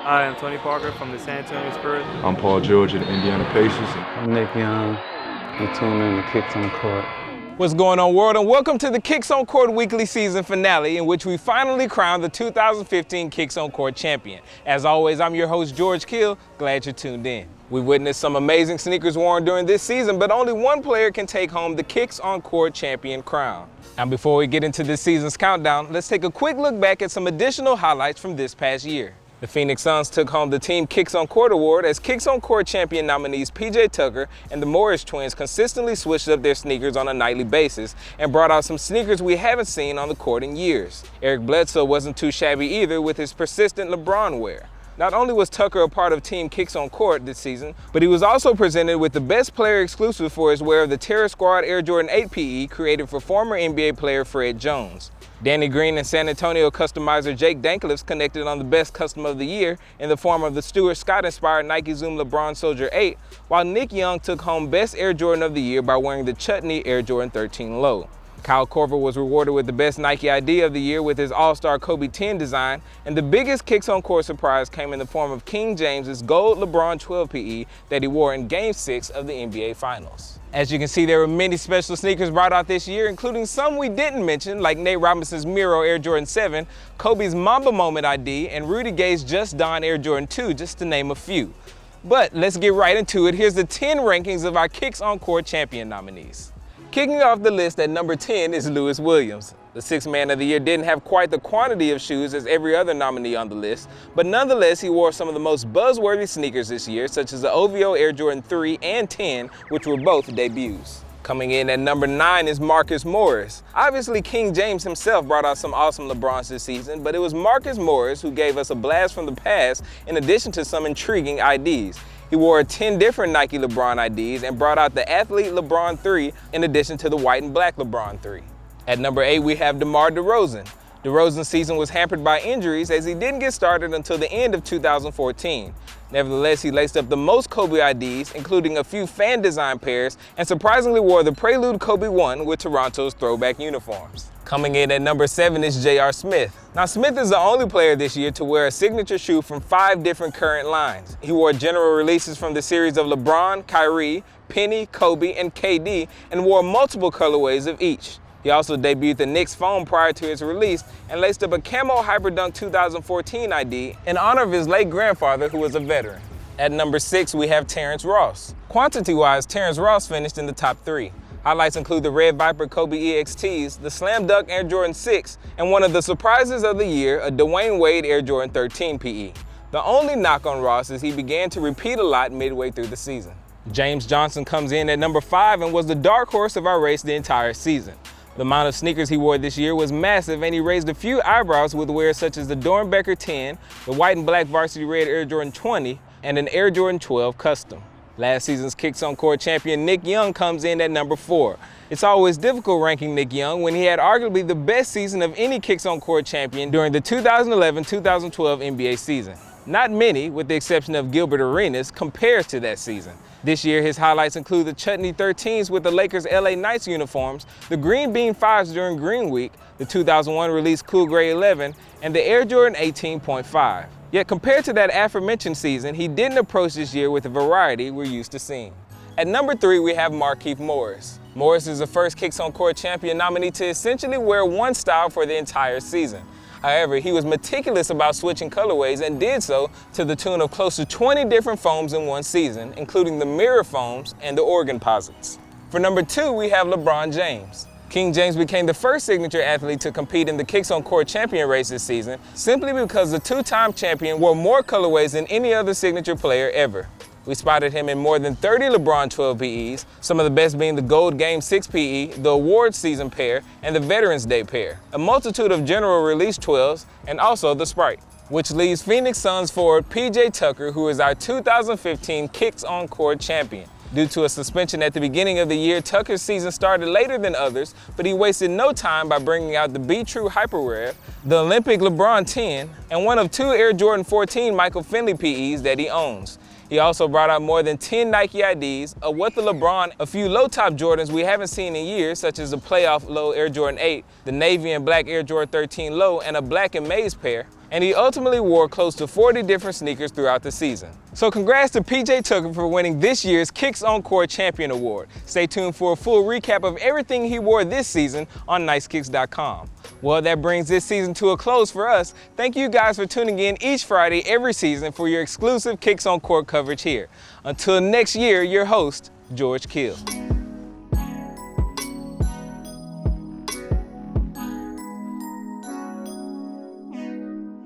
I am Tony Parker from the San Antonio Spurs. I'm Paul George of the Indiana Pacers. I'm Nikki Young. I'm tuning in to Kicks on Court. What's going on, world, and welcome to the Kicks on Court weekly season finale, in which we finally crowned the 2015 Kicks on Court champion. As always, I'm your host, George Kiel. Glad you're tuned in. We witnessed some amazing sneakers worn during this season, but only one player can take home the Kicks on Court champion crown. Now, before we get into this season's countdown, let's take a quick look back at some additional highlights from this past year. The Phoenix Suns took home the Team Kicks on Court award as Kicks on Court champion nominees PJ Tucker and the Morris twins consistently switched up their sneakers on a nightly basis and brought out some sneakers we haven't seen on the court in years. Eric Bledsoe wasn't too shabby either with his persistent LeBron wear. Not only was Tucker a part of Team Kicks on Court this season, but he was also presented with the Best Player exclusive for his wear of the Terror Squad Air Jordan 8 PE created for former NBA player Fred Jones. Danny Green and San Antonio customizer Jake Dankliffs connected on the Best Custom of the Year in the form of the Stuart Scott-inspired Nike Zoom LeBron Soldier 8, while Nikki Young took home Best Air Jordan of the Year by wearing the Chutney Air Jordan 13 Low. Kyle Korver was rewarded with the Best Nike ID of the Year with his All-Star Kobe 10 design, and the biggest Kicks on Court surprise came in the form of King James's gold LeBron 12 PE that he wore in Game 6 of the NBA Finals. As you can see, there were many special sneakers brought out this year, including some we didn't mention, like Nate Robinson's Miro Air Jordan 7, Kobe's Mamba Moment ID, and Rudy Gay's Just Don Air Jordan 2, just to name a few. But let's get right into it. Here's the 10 rankings of our Kicks on Court champion nominees. Kicking off the list at number 10 is Lewis Williams. The Sixth Man of the Year didn't have quite the quantity of shoes as every other nominee on the list, but nonetheless he wore some of the most buzzworthy sneakers this year, such as the OVO Air Jordan 3 and 10, which were both debuts. Coming in at number 9 is Markieff Morris. Obviously, King James himself brought out some awesome LeBrons this season, but it was Markieff Morris who gave us a blast from the past in addition to some intriguing IDs. He wore 10 different Nike LeBron IDs and brought out the Athlete LeBron 3 in addition to the white and black LeBron 3. At number 8, we have Demar Derozan. Derozan's season was hampered by injuries as he didn't get started until the end of 2014. Nevertheless, he laced up the most Kobe IDs, including a few fan design pairs, and surprisingly wore the Prelude Kobe 1 with Toronto's throwback uniforms. Coming in at number 7 is J.R. Smith. Now, Smith is the only player this year to wear a signature shoe from 5 different current lines. He wore general releases from the series of LeBron, Kyrie, Penny, Kobe, and KD, and wore multiple colorways of each. He also debuted the Knicks foam prior to its release and laced up a camo Hyperdunk 2014 ID in honor of his late grandfather, who was a veteran. At number 6, we have Terrence Ross. Quantity-wise, Terrence Ross finished in the top 3. Highlights include the Red Viper Kobe EXTs, the Slam Dunk Air Jordan 6, and one of the surprises of the year, a Dwayne Wade Air Jordan 13 PE. The only knock on Ross is he began to repeat a lot midway through the season. James Johnson comes in at number 5 and was the dark horse of our race the entire season. The amount of sneakers he wore this year was massive, and he raised a few eyebrows with wears such as the Dornbecker 10, the white and black Varsity Red Air Jordan 20, and an Air Jordan 12 Custom. Last season's Kicks on Court champion Nikki Young comes in at number 4. It's always difficult ranking Nikki Young when he had arguably the best season of any Kicks on Court champion during the 2011-2012 NBA season. Not many, with the exception of Gilbert Arenas, compares to that season. This year, his highlights include the Chutney 13s with the Lakers' LA Knights uniforms, the Green Bean 5s during Green Week, the 2001 release Cool Gray 11, and the Air Jordan 18.5. Yet compared to that aforementioned season, he didn't approach this year with the variety we're used to seeing. At number 3, we have Markieff Morris. Morris is the first Kicks on Court champion nominee to essentially wear one style for the entire season. However, he was meticulous about switching colorways and did so to the tune of close to 20 different foams in one season, including the mirror foams and the organ posits. For number 2, we have LeBron James. King James became the first signature athlete to compete in the Kicks on Court champion race this season, simply because the two-time champion wore more colorways than any other signature player ever. We spotted him in more than 30 LeBron 12 PEs, some of the best being the Gold Game 6 PE, the Awards Season pair, and the Veterans Day pair, a multitude of general release 12s, and also the Sprite. Which leaves Phoenix Suns forward PJ Tucker, who is our 2015 Kicks on Court champion. Due to a suspension at the beginning of the year, Tucker's season started later than others, but he wasted no time by bringing out the Be True Hyperwear, the Olympic LeBron 10, and one of 2 Air Jordan 14 Michael Finley PEs that he owns. He also brought out more than 10 Nike IDs, a What the LeBron, a few low-top Jordans we haven't seen in years, such as the Playoff Low Air Jordan 8, the Navy and Black Air Jordan 13 Low, and a Black and Maize pair, and he ultimately wore close to 40 different sneakers throughout the season. So congrats to PJ Tucker for winning this year's Kicks on Court Champion Award. Stay tuned for a full recap of everything he wore this season on nicekicks.com. Well, that brings this season to a close for us. Thank you guys for tuning in each Friday every season for your exclusive Kicks on Court coverage here. Until next year, your host, George Kiel.